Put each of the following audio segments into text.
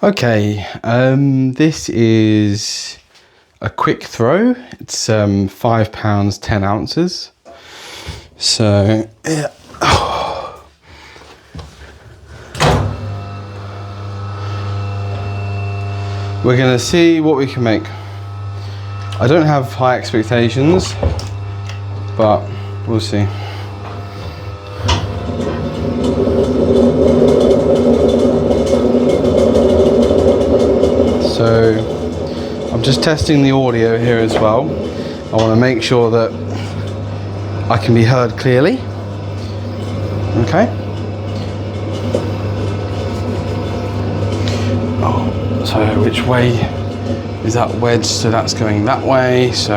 Okay, this is a quick throw. It's £5, 10 ounces. So yeah. We're gonna see what we can make. I don't have high expectations, but we'll see. So I'm just testing the audio here as well. I want to make sure that I can be heard clearly. Okay. Oh, so which way is that wedge? So that's going that way. So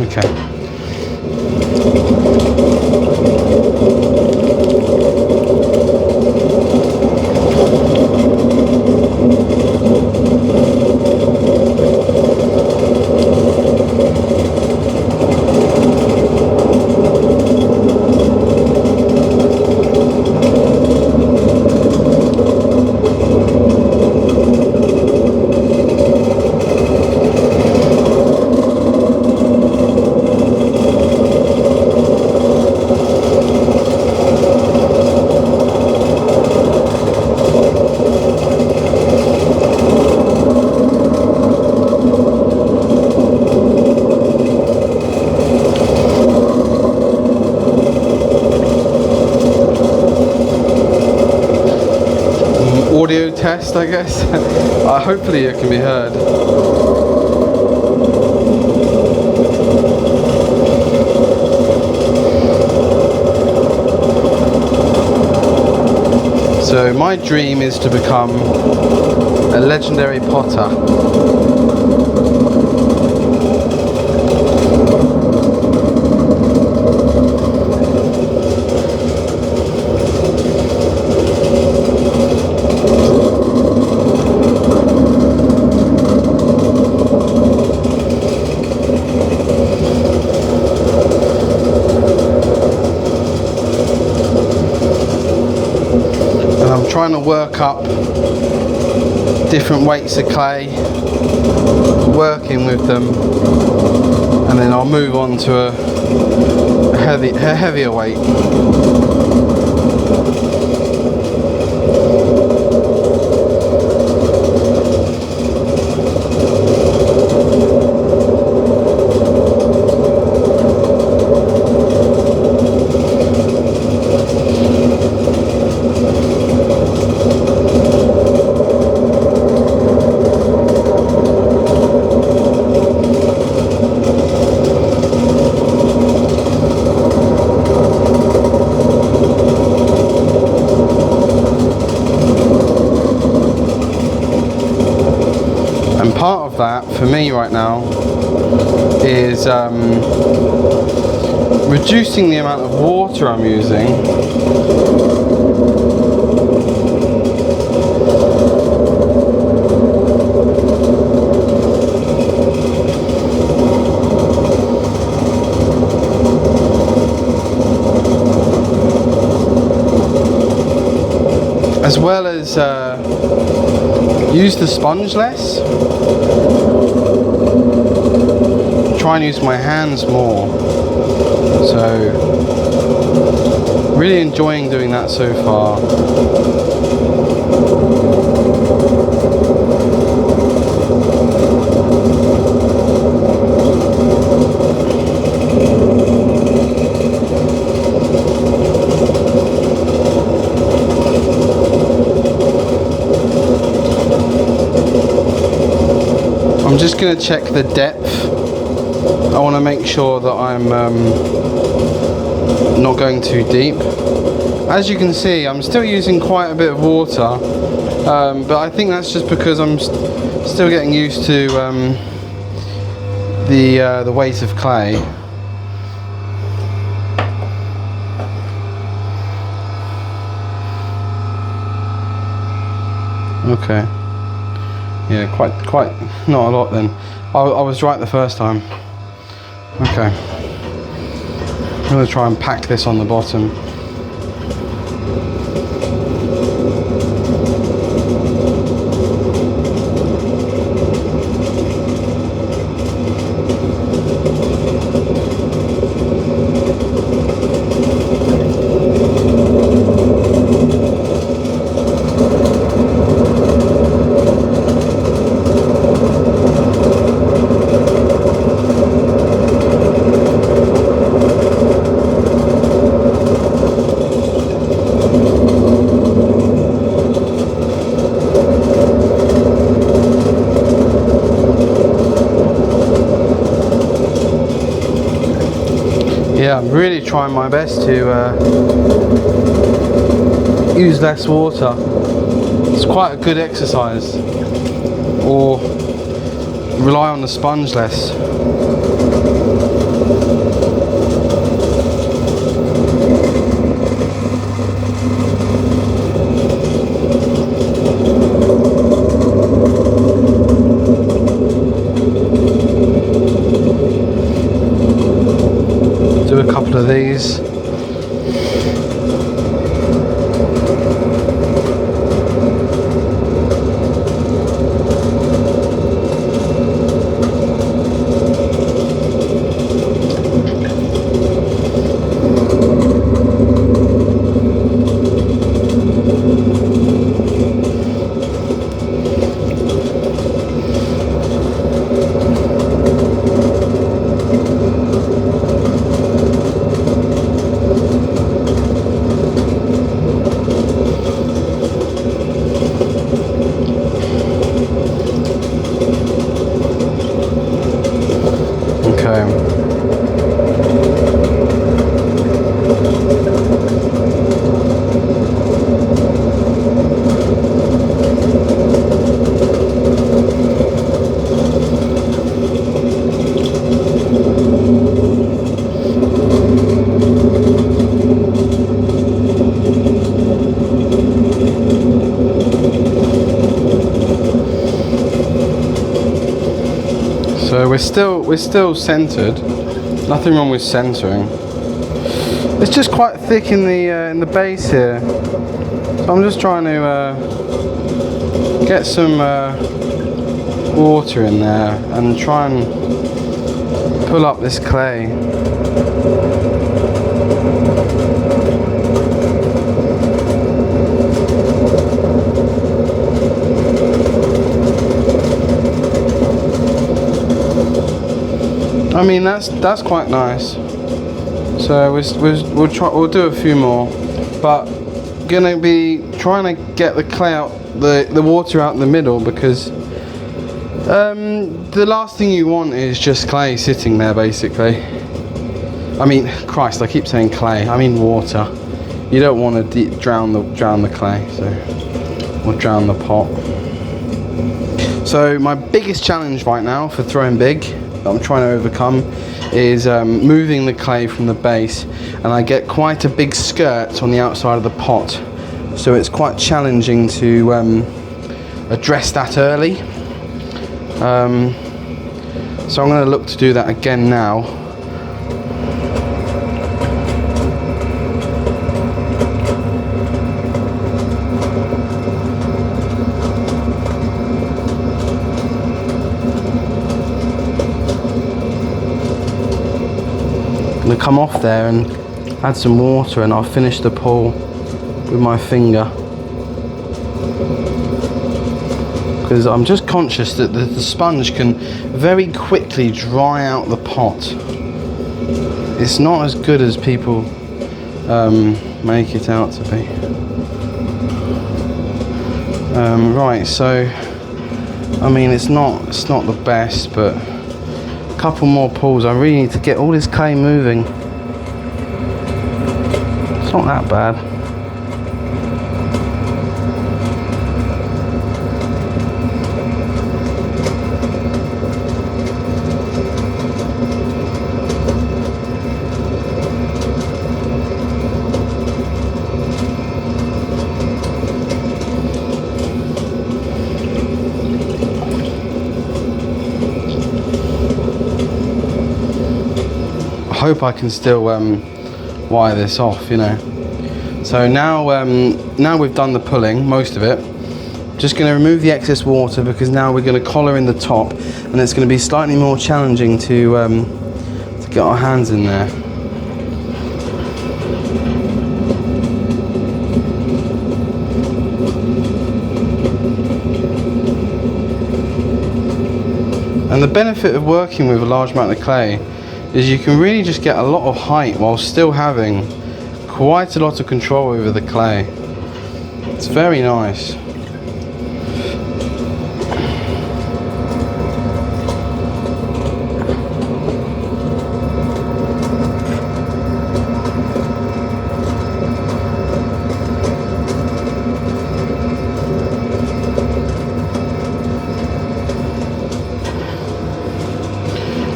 okay. Audio test, I guess. Hopefully it can be heard. So my dream is to become a legendary potter. Trying to work up different weights of clay, working with them, and then I'll move on to a heavier weight. Part of that for me right now is reducing the amount of water I'm using. As well as use the sponge less. Try and use my hands more. So really enjoying doing that so far. I'm just going to check the depth. I want to make sure that I'm not going too deep. As you can see, I'm still using quite a bit of water, but I think that's just because I'm still getting used to the weight of clay. Okay. Yeah, quite not a lot then. I was right the first time. Okay. going to try and pack this on the bottom. Yeah, I'm really trying my best to use less water. It's quite a good exercise. Or rely on the sponge less. Do a couple of these. So we're still centered. Nothing wrong with centering. It's just quite thick in the base here. So I'm just trying to get some water in there and try and pull up this clay. I mean that's quite nice. So we'll do a few more, but gonna be trying to get the clay out, the water out in the middle, because the last thing you want is just clay sitting there basically. I mean, Christ, I keep saying clay, I mean water. You don't want to drown the clay, so, or drown the pot. So my biggest challenge right now for throwing big that I'm trying to overcome is moving the clay from the base, and I get quite a big skirt on the outside of the pot, so it's quite challenging to address that early. So I'm going to look to do that again now. I'm going to come off there and add some water, and I'll finish the pool with my finger, because I'm just conscious that the sponge can very quickly dry out the pot. It's not as good as people make it out to be. Right, so I mean it's not the best, but a couple more pulls. I really need to get all this clay moving. It's not that bad. I hope I can still wire this off, you know. So now, now we've done the pulling, most of it. Just going to remove the excess water because now we're going to collar in the top, and it's going to be slightly more challenging to get our hands in there. And the benefit of working with a large amount of clay is you can really just get a lot of height while still having quite a lot of control over the clay. It's very nice.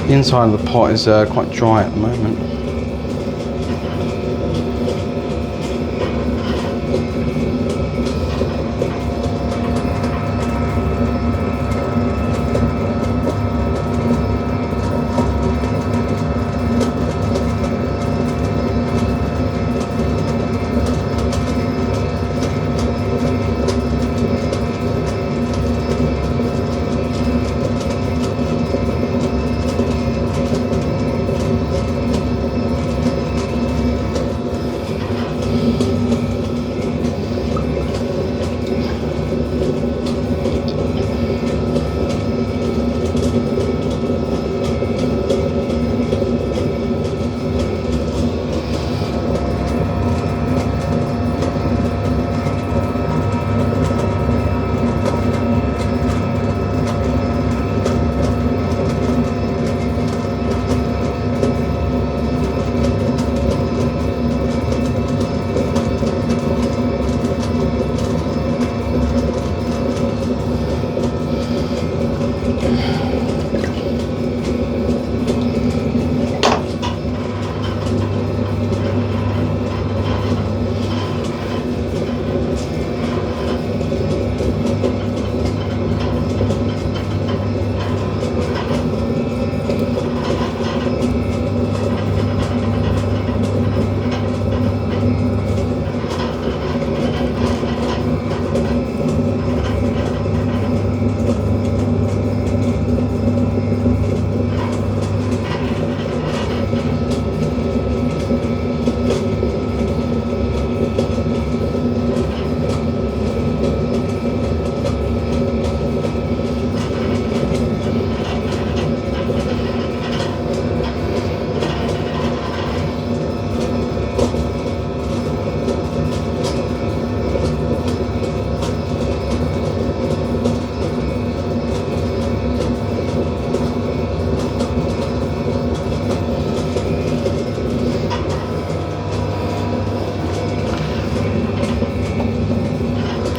The inside of the pot is quite dry at the moment.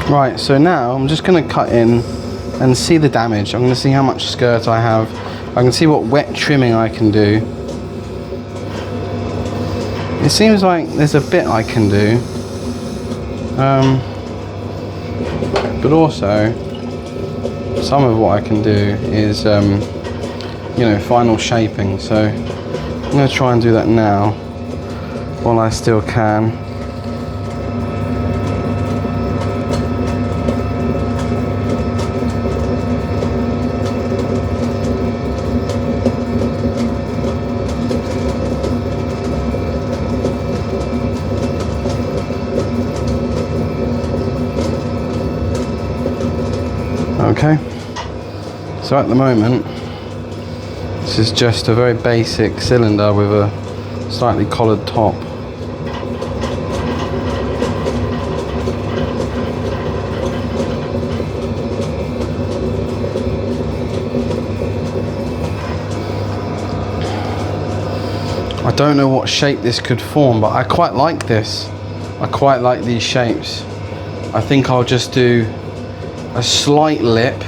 Right, so now I'm just going to cut in and see the damage. I'm going to see how much skirt I have. I can see what wet trimming I can do. It seems like there's a bit I can do. But also, some of what I can do is, you know, final shaping. So I'm going to try and do that now while I still can. Okay, so at the moment this is just a very basic cylinder with a slightly collared top. I don't know what shape this could form, but I quite like this. I quite like these shapes. I think I'll just do a slight lip,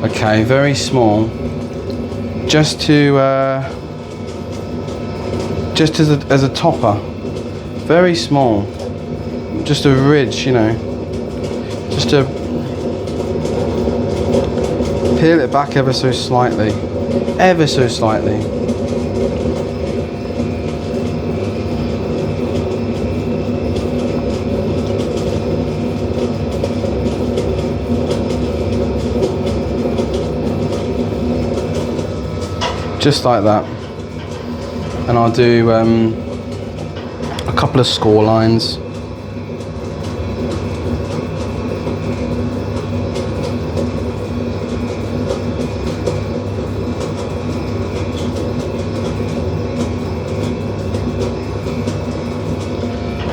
okay, very small, just to just as a topper, very small, just a ridge, you know, just to peel it back ever so slightly, ever so slightly. just like that. And I'll do a couple of score lines.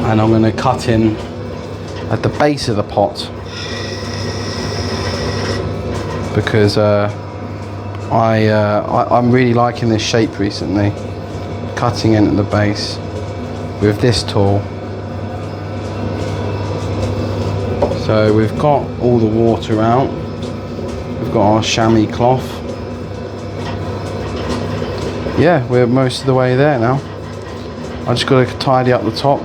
And I'm going to cut in at the base of the pot, because I'm really liking this shape recently, cutting in at the base with this tool. So we've got all the water out, we've got our chamois cloth. Yeah, we're most of the way there now. I just got to tidy up the top.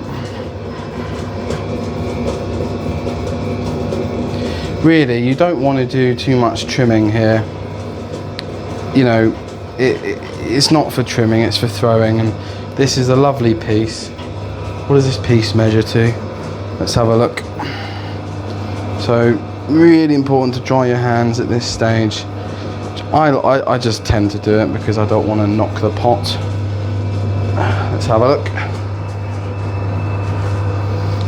Really, you don't want to do too much trimming here. You know, it's not for trimming, it's for throwing. And this is a lovely piece. What does this piece measure to? Let's have a look. So, really important to dry your hands at this stage. I just tend to do it because I don't want to knock the pot. Let's have a look.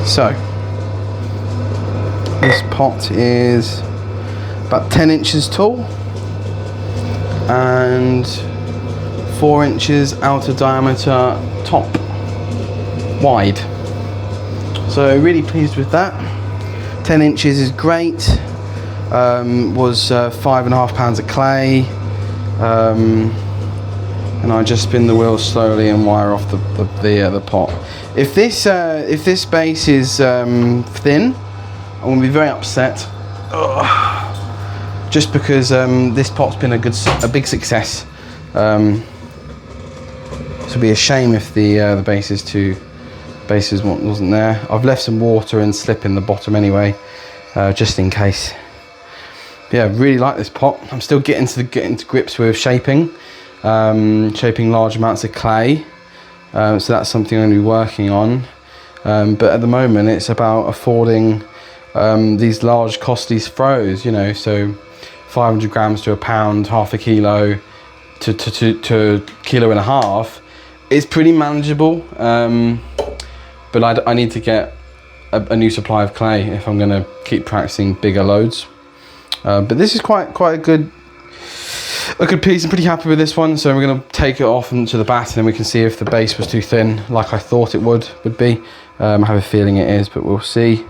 So, this pot is about 10 inches tall and 4 inches outer diameter top wide. So really pleased with that. 10 inches is great. Was 5.5 pounds of clay. And I just spin the wheels slowly and wire off the pot. If this base is thin, I'm going to be very upset. Just because this pot's been a big success. So it'd be a shame if the base wasn't there. I've left some water and slip in the bottom anyway, just in case. But yeah, really like this pot. I'm still getting to grips with shaping large amounts of clay. So that's something I'm going to be working on. But at the moment, it's about affording these large costly throws, you know, so 500 grams to a pound, half a kilo to kilo and a half is pretty manageable. But I need to get a new supply of clay if I'm going to keep practicing bigger loads. But this is quite a good piece. I'm pretty happy with this one, so we're going to take it off into the bat and then we can see if the base was too thin like I thought it would be. I have a feeling it is, but we'll see.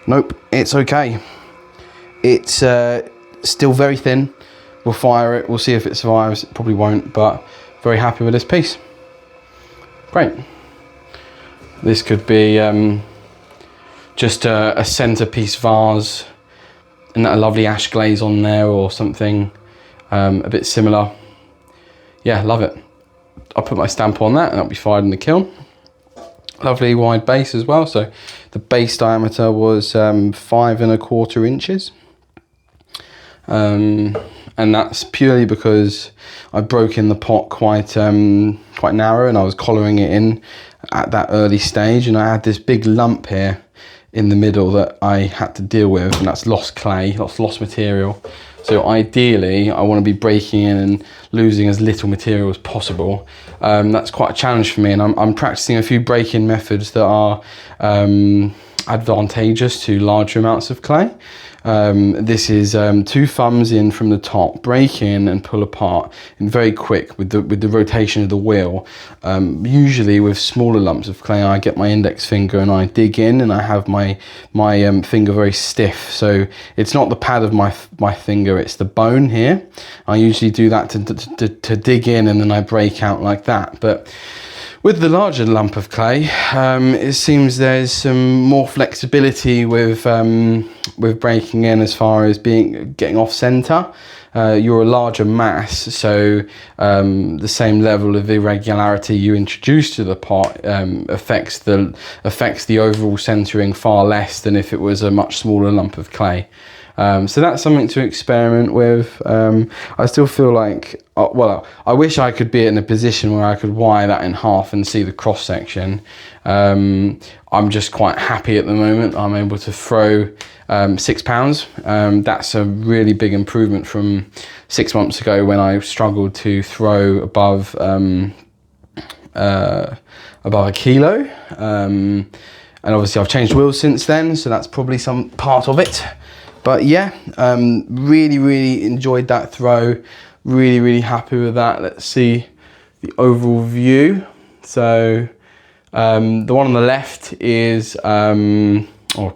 Nope, it's okay. It's still very thin. We'll fire it, we'll see if it survives. It probably won't, but very happy with this piece. Great. This could be just a centerpiece vase and a lovely ash glaze on there or something a bit similar. Yeah, love it. I'll put my stamp on that and that'll be fired in the kiln. Lovely wide base as well. So the base diameter was 5.25 inches. And that's purely because I broke in the pot quite narrow and I was collaring it in at that early stage, and I had this big lump here in the middle that I had to deal with, and that's lost clay, lost material. So ideally I want to be breaking in and losing as little material as possible. That's quite a challenge for me, and I'm practicing a few break-in methods that are advantageous to larger amounts of clay. This is 2 thumbs in from the top, break in and pull apart, and very quick with the rotation of the wheel. Usually with smaller lumps of clay, I get my index finger and I dig in, and I have my finger very stiff. So it's not the pad of my finger, it's the bone here. I usually do that to dig in, and then I break out like that. But with the larger lump of clay, it seems there's some more flexibility with breaking in as far as getting off center. You're a larger mass, so the same level of irregularity you introduce to the pot affects the overall centering far less than if it was a much smaller lump of clay. So that's something to experiment with. I still feel like, well, I wish I could be in a position where I could wire that in half and see the cross section. I'm just quite happy at the moment. I'm able to throw 6 pounds. That's a really big improvement from 6 months ago when I struggled to throw above a kilo. And obviously I've changed wheels since then, so that's probably some part of it. But yeah, really enjoyed that throw. Really happy with that. Let's see the overall view. So the one on the left is, oh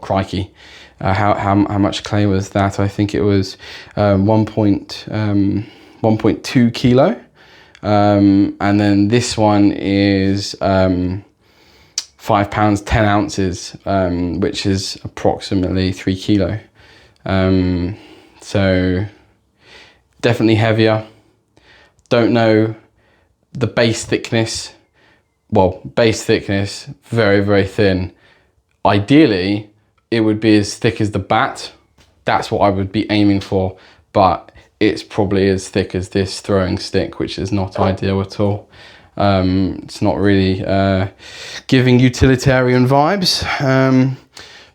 crikey, how much clay was that? I think it was 1.2 kilo. And then this one is 5 pounds 10 ounces, which is approximately 3 kilo. So definitely heavier. Don't know the base thickness. Well, base thickness, very thin. Ideally, it would be as thick as the bat. That's what I would be aiming for, but it's probably as thick as this throwing stick, which is not ideal at all. It's not really giving utilitarian vibes.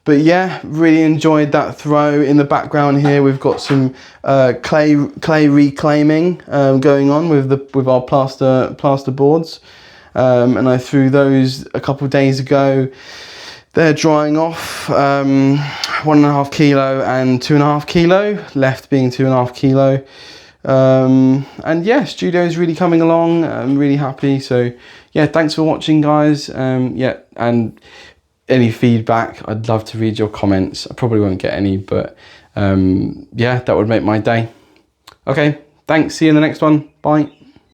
But yeah, really enjoyed that throw. In the background here, we've got some clay reclaiming going on with our plaster boards, and I threw those a couple of days ago. They're drying off, 1.5 kilo and 2.5 kilo, left being 2.5 kilo. And yeah, studio is really coming along. I'm really happy. So yeah, thanks for watching, guys. Yeah, and any feedback, I'd love to read your comments. I probably won't get any, but yeah, that would make my day. Okay, thanks. See you in the next one. Bye.